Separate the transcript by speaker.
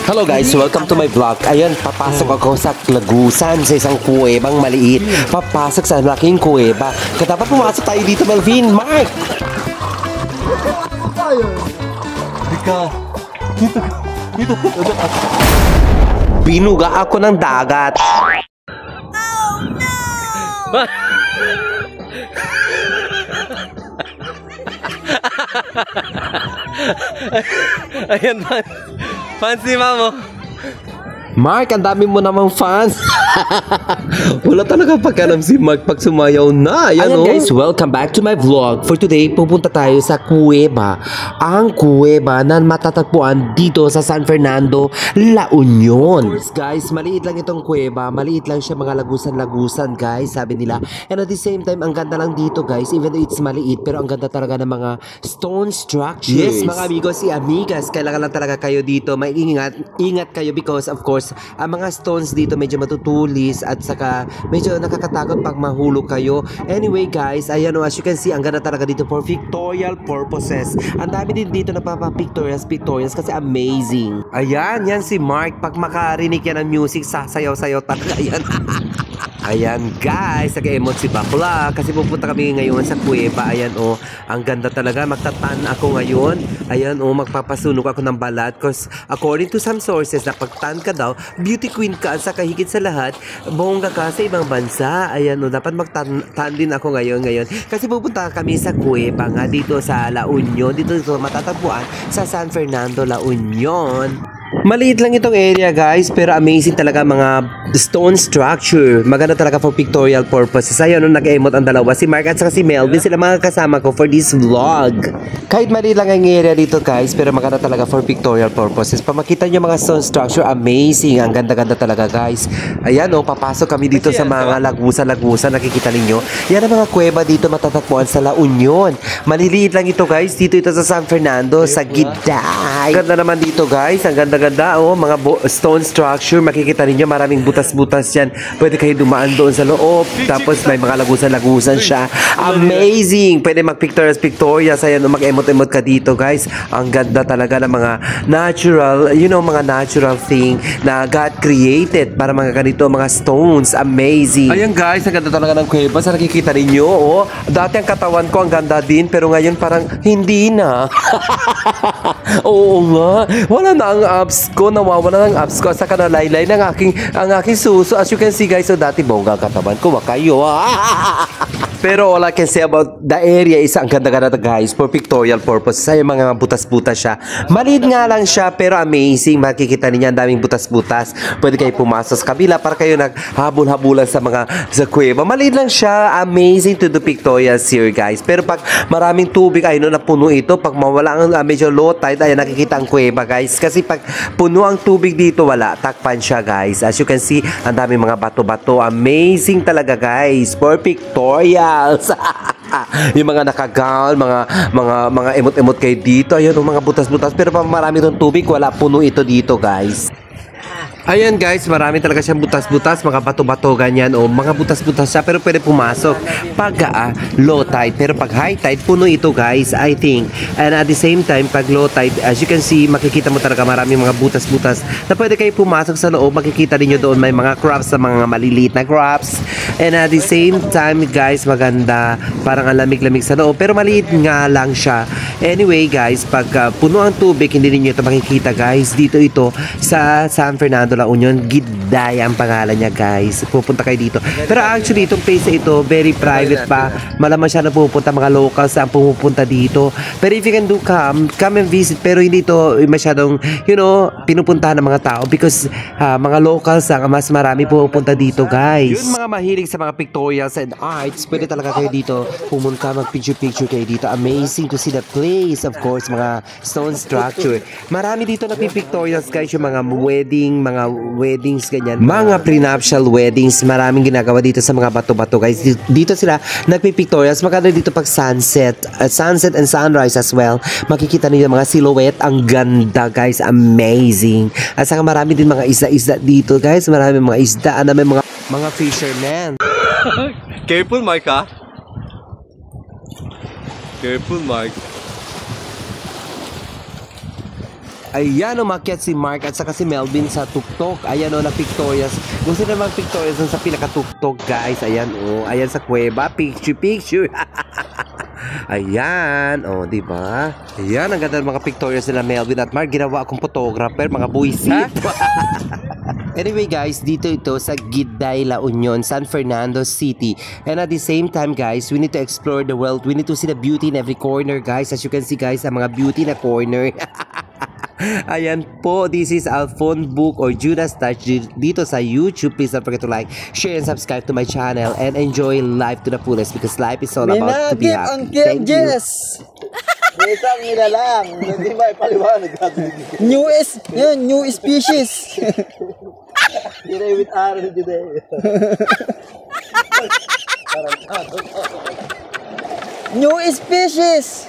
Speaker 1: Hello guys, welcome to my vlog. Ayan, papasok ako sa lagusan sa isang kuwebang maliit. Papasok sa laking kuweba. Dapat pumasok tayo dito, Melvin. Mark! Binuga ako ng dagat. Oh no! Ayan, fans ni Mamo. Mark, ang dami mo namang fans. Wala talaga pagkanam si Mark pag sumayaw na. Ayan, guys, welcome back to my vlog. For today, pupunta tayo sa kuweba. Ang kuweba na matatagpuan dito sa San Fernando, La Union. Of course, guys, maliit lang itong kuweba. Maliit lang siya, mga lagusan-lagusan, guys, sabi nila. And at the same time, ang ganda lang dito, guys. Even though it's maliit, pero ang ganda talaga ng mga stone structures. Yes, mga amigos, amigas, kailangan lang talaga kayo dito. Ingat kayo because, of course, ang mga stones dito medyo matutulis at saka medyo nakakatakot pag mahulog kayo. Anyway guys, ayan o, as you can see, ang ganda talaga dito for pictorial purposes. Ang dami din dito na pictorials kasi amazing. Ayan, yan si Mark. Pag makarinig yan ng music, sasayaw-sayaw talaga yan. Ayan guys, nag-emote si Bakla kasi pupunta kami ngayon sa kuweba. Ayan o, ang ganda talaga. Magtatan ako ngayon. Ayan o, magpapasunog ako ng balat because according to some sources na pagtan ka daw, beauty queen ka at saka higit sa lahat, bongga ka sa ibang bansa. Ayan o, dapat magtan din ako ngayon kasi pupunta kami sa kuweba nga dito sa La Union. Dito matatagpuan sa San Fernando, La Union. Maliit lang itong area guys, pero amazing talaga mga stone structure. Maganda talaga for pictorial purposes. Ayun, nag-emote ang dalawa, si Mark at saka si Melvin. Sila mga kasama ko for this vlog. Kahit maliit lang ang area dito guys, pero maganda talaga for pictorial purposes. Pamakita nyo mga stone structure, amazing. Ang ganda-ganda talaga guys. Ayan o, papasok kami dito sa mga lagusan-lagusan. Nakikita ninyo, yan ang mga kuweba dito matatagpuan sa La Union. Maliliit lang ito guys. Dito ito sa San Fernando, sa Giday. Ganda naman dito guys. Ang ganda-ganda oh, mga stone structure. Makikita ninyo maraming butas-butas yan. Pwede kayo dumaan doon sa loob. Tapos may mga lagusan-lagusan siya. Amazing! Pwede mag-pictorials. Ayan, mag-emote-emote ka dito guys. Ang ganda talaga ng mga natural, you know, mga natural thing na God created para mga ganito, mga stones. Amazing! Ayan guys, ang ganda talaga ng kuweba. Sa nakikita ninyo, oh, dati ang katawan ko ang ganda din, pero ngayon parang hindi na. Oo nga. Wala na ang abs ko, nawawala ng abs ko at saka nalaylay ng ang aking suso. As you can see guys, so dati bongga katawan ko, wakayo. Pero all I can say about the area is ang ganda-ganda guys for pictorial purposes. Ay mga butas-butas siya. Maliit nga lang siya pero amazing. Makikita niyo ang daming butas-butas. Pwede kayo pumasok sa kabila para kayo naghabol-habulan sa kuweba. Maliit lang siya. Amazing to do pictorials here guys. Pero pag maraming tubig ay na puno ito, pag mawala ang medyo low tide, ay nakikita ang kuweba guys. Kasi pag puno ang tubig dito, wala. Takpan siya guys. As you can see, ang daming mga bato-bato. Amazing talaga guys for pictorials. Yung mga nakagown, mga emot-emot kayo dito. Ayun, mga butas-butas. Pero pag marami itong tubig, wala, puno ito dito guys. Ayan guys, marami talaga siyang butas-butas, mga bato-bato ganyan o mga butas-butas siya, pero pwede pumasok pag low tide. Pero pag high tide, puno ito guys, I think. And at the same time, pag low tide, as you can see, makikita mo talaga maraming mga butas-butas na pwede kayo pumasok sa loob. Makikita niyo doon may mga crops, sa mga maliliit na crops. And at the same time guys, maganda, parang ang lamig-lamig sa loob, pero maliit nga lang siya. Anyway guys, pag puno ang tubig, hindi niyo ito makikita guys. Dito ito sa San Fernando, La Union, Giday ang pangalan niya guys. Pupunta kayo dito. Pero actually itong place na ito very private pa. Malaman siya na pupunta, mga locals ang pumupunta dito. Pero if you can do come and visit, pero hindi ito masyadong, you know, pinupuntahan ng mga tao because mga locals ang mas marami pumupunta dito guys. Yun, mga mahilig sa mga pictorials and arts, pwede talaga kayo dito pumunta, mag picture kayo dito. Amazing to see the place. Of course, mga stone structure. Marami dito na pictorials guys, yung mga wedding, mga weddings ganyan, mga prenuptial weddings. Maraming ginagawa dito sa mga bato-bato guys. Dito sila nagpipictorials. Maganda dito pag sunset and sunrise as well. Makikita niyo mga silhouette. Ang ganda guys, amazing. At saka marami din mga isda-isda dito guys. Marami mga isda na may mga fishermen.
Speaker 2: Careful Mike ha. Careful Mike.
Speaker 1: Ayan, umakyat si Mark at saka si Melvin sa tuktok. Ayan o, nag-pictorials. Gusto na mag-pictorials sa pinaka-tuktok, guys. Ayan o, ayan sa kuweba. Picture. Ayan, o, diba? Ayan, ang ganda ng mga pictorials nila Melvin at Mark. Ginawa akong photographer, mga buisit. Anyway guys, dito ito sa Giday, La Union, San Fernando City. And at the same time guys, we need to explore the world. We need to see the beauty in every corner guys. As you can see guys, ang mga beauty na corner. Ayan po, this is Alphon Book or Judas Touch dito sa YouTube. Please don't forget to like, share, and subscribe to my channel. And enjoy life to the fullest because life is all about to be happy. Thank you.
Speaker 3: Isang nila lang. Hindi ba ipaliwanag natin? New species. Today with Aaron today. New species.